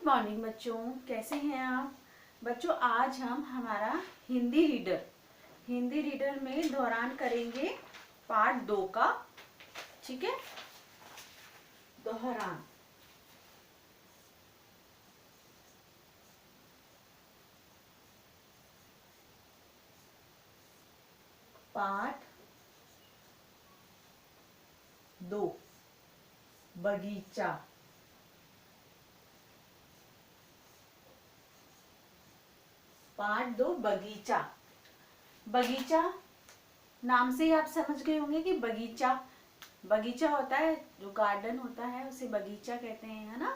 Morning बच्चों, कैसे हैं आप बच्चों। आज हम हमारा हिंदी रीडर में दौरान करेंगे पार्ट 2 का। ठीक है, दोहरान। पार्ट 2 बगीचा। पार्ट 2 बगीचा। बगीचा नाम से ही आप समझ गए होंगे कि बगीचा बगीचा होता है, जो गार्डन होता है उसे बगीचा कहते हैं, है ना।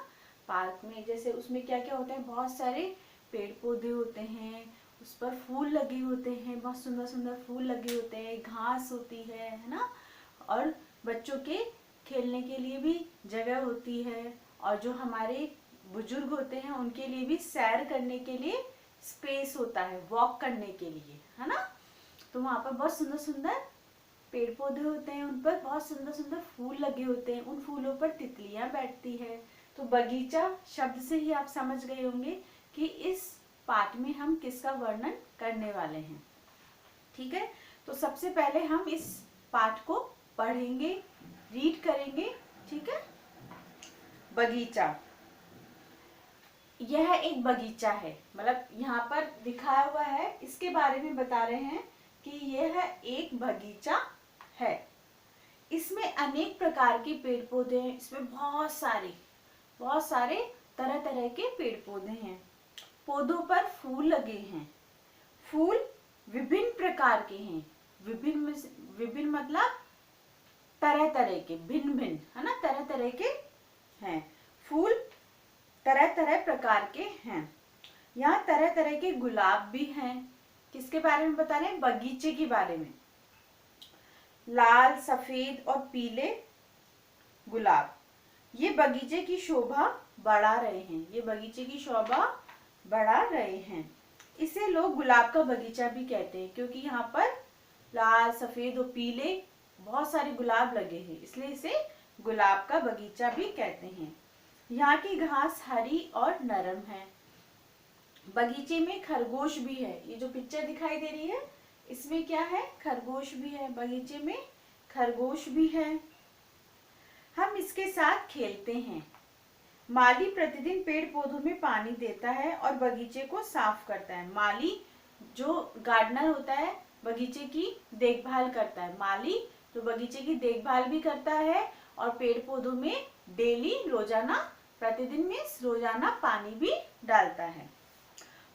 पार्क में जैसे उसमें क्या क्या होता है, बहुत सारे पेड़ पौधे होते हैं, उस पर फूल लगे होते हैं, बहुत सुंदर सुंदर फूल लगे होते हैं, घास होती है ना। और बच्चों के खेलने के लिए भी जगह होती है, और जो हमारे बुजुर्ग होते हैं उनके लिए भी सैर करने के लिए स्पेस होता है, वॉक करने के लिए, है ना। तो वहाँ पर बहुत सुंदर सुंदर पेड़ पौधे होते हैं, उन पर बहुत सुंदर सुंदर फूल लगे होते हैं, उन फूलों पर तितलियां बैठती है। तो बगीचा शब्द से ही आप समझ गए होंगे कि इस पाठ में हम किसका वर्णन करने वाले हैं। ठीक है, तो सबसे पहले हम इस पाठ को पढ़ेंगे, रीड करेंगे। ठीक है, बगीचा। यह एक बगीचा है, मतलब यहाँ पर दिखाया हुआ है, इसके बारे में बता रहे हैं कि यह एक बगीचा है। इसमें अनेक प्रकार के पेड़ पौधे हैं, इसमें बहुत सारे तरह तरह के पेड़ पौधे हैं। पौधों पर फूल लगे हैं। फूल विभिन्न प्रकार के हैं। विभिन्न विभिन्न मतलब तरह तरह के, भिन्न भिन्न, है ना, तरह तरह के हैं। फूल तरह तरह प्रकार के हैं। यहाँ तरह तरह के गुलाब भी हैं। किसके बारे में बता रहे हैं? बगीचे के बारे में। लाल, सफेद और पीले गुलाब ये बगीचे की शोभा बढ़ा रहे हैं। ये बगीचे की शोभा बढ़ा रहे हैं। इसे लोग गुलाब का बगीचा भी कहते हैं, क्योंकि यहाँ पर लाल, सफेद और पीले बहुत सारे गुलाब लगे हैं, इसलिए इसे गुलाब का बगीचा भी कहते हैं। यहाँ की घास हरी और नरम है। बगीचे में खरगोश भी है। ये जो पिक्चर दिखाई दे रही है, इसमें क्या है? खरगोश भी है। बगीचे में खरगोश भी है। हम इसके साथ खेलते हैं। माली प्रतिदिन पेड़ पौधों में पानी देता है और बगीचे को साफ करता है। माली जो गार्डनर होता है, बगीचे की देखभाल करता है। माली जो बगीचे की देखभाल भी करता है और पेड़ पौधों में डेली प्रतिदिन में रोजाना पानी भी डालता है।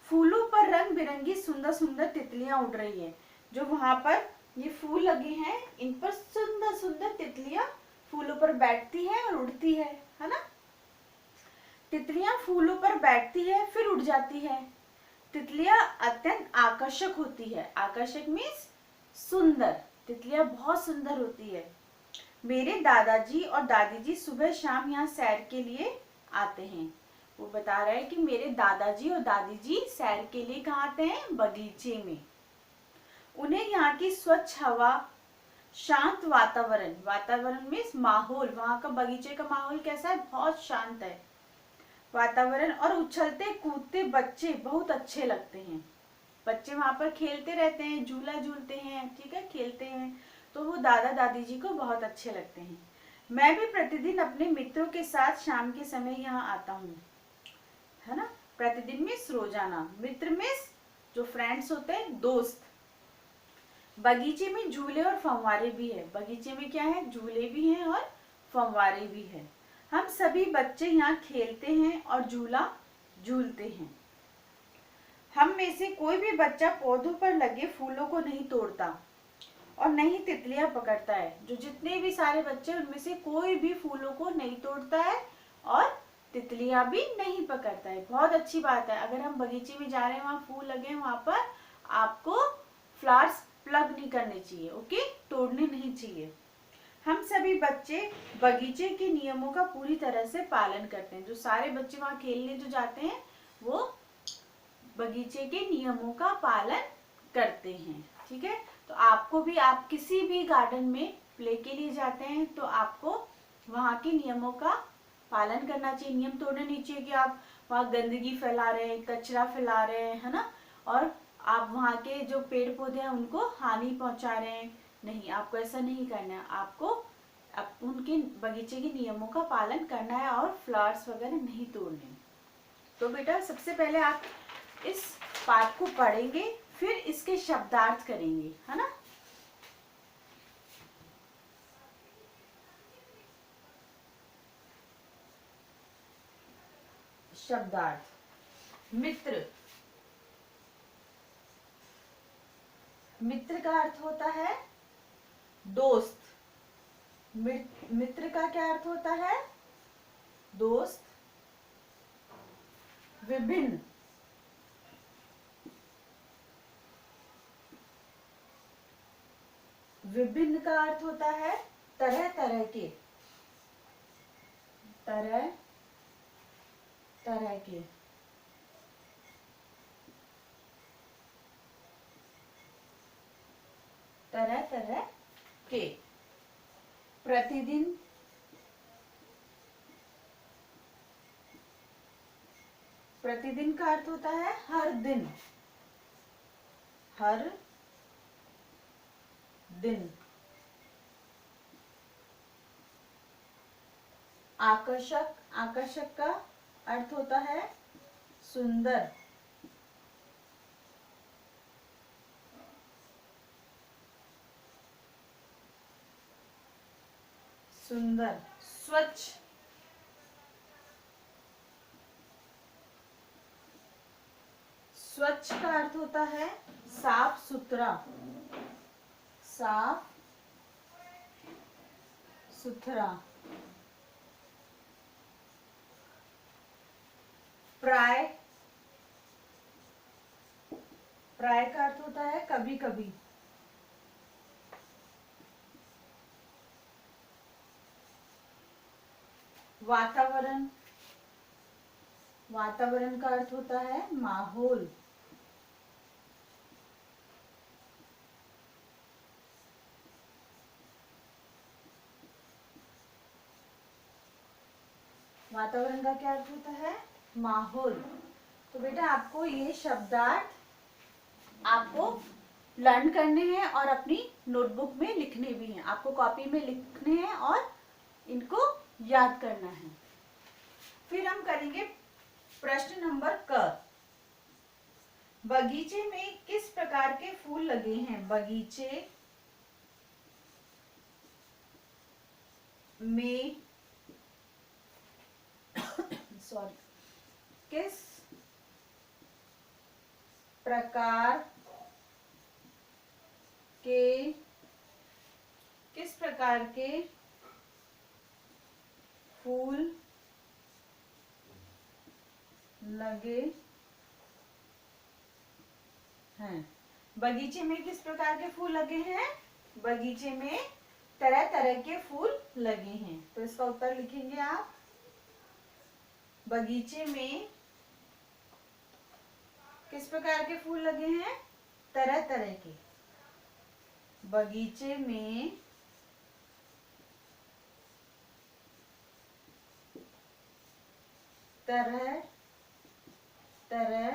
फूलों पर रंग बिरंगी सुंदर सुंदर तितलियां उड़ रही है। जो वहां पर ये फूल लगे हैं, इन पर सुंदर सुंदर तितलियां फूलों पर बैठती है और उड़ती है ना। तितलियां फूलों पर बैठती है फिर उड़ जाती है। तितलियां अत्यंत आकर्षक होती है। आकर्षक मीन्स सुंदर। तितलियां बहुत सुंदर होती है। मेरे दादाजी और दादी जी सुबह शाम यहाँ सैर के लिए आते हैं। वो बता रहा है कि मेरे दादाजी और दादी जी सैर के लिए कहाँ आते हैं? बगीचे में। उन्हें यहाँ की स्वच्छ हवा, शांत वातावरण, वातावरण मीन्स माहौल, वहाँ का बगीचे का माहौल कैसा है? बहुत शांत है वातावरण, और उछलते कूदते बच्चे बहुत अच्छे लगते हैं। बच्चे वहां पर खेलते रहते हैं, झूला झूलते हैं, ठीक है, खेलते हैं, तो वो दादा दादी जी को बहुत अच्छे लगते हैं। मैं भी प्रतिदिन अपने मित्रों के साथ शाम के समय यहाँ आता हूँ, है ना। प्रतिदिन मीन्स रोजाना, मित्र मीन्स जो फ्रेंड्स होते हैं, दोस्त। बगीचे में झूले और फव्वारे भी है। बगीचे में क्या है? झूले भी हैं और फव्वारे भी है। हम सभी बच्चे यहाँ खेलते हैं और झूला झूलते हैं। हम में से कोई भी बच्चा पौधों पर लगे फूलों को नहीं तोड़ता और नहीं तितलियां पकड़ता है। जो जितने भी सारे बच्चे, उनमें से कोई भी फूलों को नहीं तोड़ता है और तितलियां भी नहीं पकड़ता है। बहुत अच्छी बात है। अगर हम बगीचे में जा रहे हैं, वहाँ फूल लगे हैं, वहां पर आपको फ्लावर्स प्लग नहीं करने चाहिए, ओके, तोड़ने नहीं चाहिए। हम सभी बच्चे बगीचे के नियमों का पूरी तरह से पालन करते हैं। जो सारे बच्चे वहां खेलने जो जाते हैं, वो बगीचे के नियमों का पालन करते हैं। ठीक है, तो आपको भी, आप किसी भी गार्डन में प्ले के लिए जाते हैं तो आपको वहां के नियमों का पालन करना चाहिए। नियम तोड़ने नहीं चाहिए कि आप वहाँ गंदगी फैला रहे हैं, कचरा फैला रहे हैं, है ना, और आप वहाँ के जो पेड़ पौधे हैं उनको हानि पहुंचा रहे हैं। नहीं, आपको ऐसा नहीं करना है। आपको उनके बगीचे के नियमों का पालन करना है और फ्लावर्स वगैरह नहीं तोड़ने। तो बेटा सबसे पहले आप इस पाठ को पढ़ेंगे, फिर इसके शब्दार्थ करेंगे, है ना। शब्दार्थ। मित्र। मित्र का अर्थ होता है दोस्त। मित्र का क्या अर्थ होता है? दोस्त। विभिन्न। विभिन्न का अर्थ होता है तरह तरह के। तरह तरह के। तरह तरह के। प्रतिदिन। प्रतिदिन का अर्थ होता है हर दिन। हर दिन। आकर्षक। आकर्षक का अर्थ होता है सुंदर। सुंदर। स्वच्छ। स्वच्छ का अर्थ होता है साफ सुथरा। साफ सुथरा। प्राय। प्राय का अर्थ होता है कभी कभी। वातावरण। वातावरण का अर्थ होता है माहौल। वातावरण का क्या अर्थ होता है? माहौल। तो बेटा आपको ये शब्दार्थ आपको लर्न करने हैं और अपनी नोटबुक में लिखने भी हैं। आपको कॉपी में लिखने हैं और इनको याद करना है। फिर हम करेंगे प्रश्न नंबर क। बगीचे में किस प्रकार के फूल लगे हैं? बगीचे में सॉरी किस प्रकार के फूल लगे हैं? बगीचे में किस प्रकार के फूल लगे हैं? बगीचे में तरह तरह के फूल लगे हैं। तो इसका उत्तर लिखेंगे आप। बगीचे में किस प्रकार के फूल लगे हैं? तरह तरह के। बगीचे में तरह तरह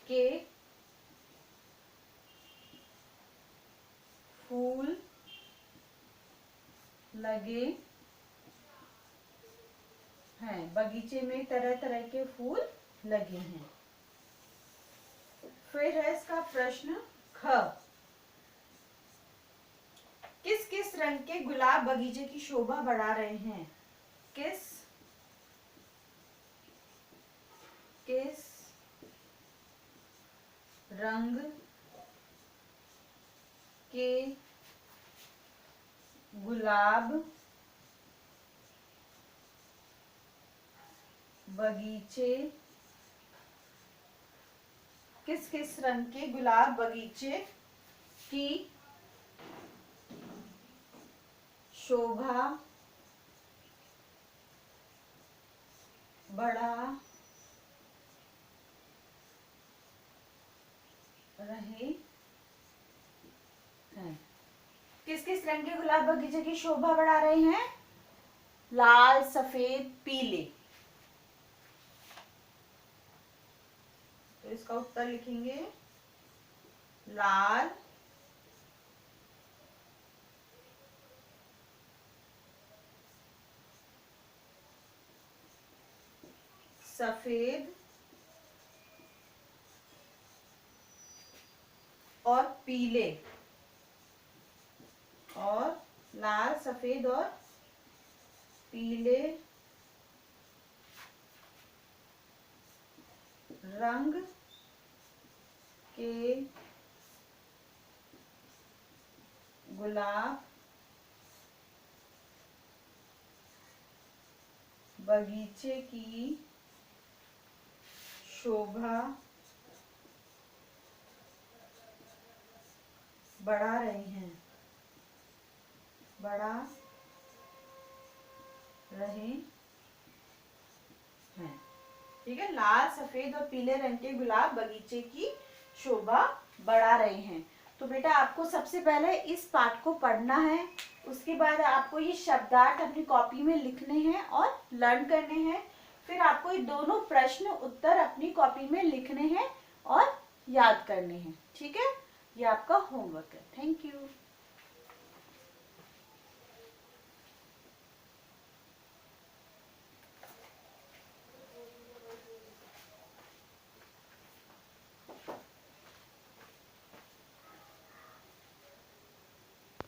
के फूल लगे हैं। बगीचे में तरह तरह के फूल लगे हैं। फिर है इसका प्रश्न ख। किस किस रंग के गुलाब बगीचे की शोभा बढ़ा रहे हैं? किस रंग के गुलाब बगीचे किस रंग के गुलाब बगीचे की शोभा बढ़ा रहे हैं? किस किस रंग के गुलाब बगीचे की शोभा बढ़ा रहे हैं? लाल, सफेद, पीले। इसका उत्तर लिखेंगे लाल सफेद और पीले, और लाल सफेद और पीले रंग के गुलाब बगीचे की शोभा बढ़ा रहे हैं, बढ़ा रहे हैं। ठीक है, लाल सफेद और पीले रंग के गुलाब बगीचे की शोभा बढ़ा रहे हैं। तो बेटा आपको सबसे पहले इस पाठ को पढ़ना है, उसके बाद आपको ये शब्दार्थ अपनी कॉपी में लिखने हैं और लर्न करने हैं। फिर आपको ये दोनों प्रश्न उत्तर अपनी कॉपी में लिखने हैं और याद करने हैं। ठीक है, ये आपका होमवर्क है। Thank you.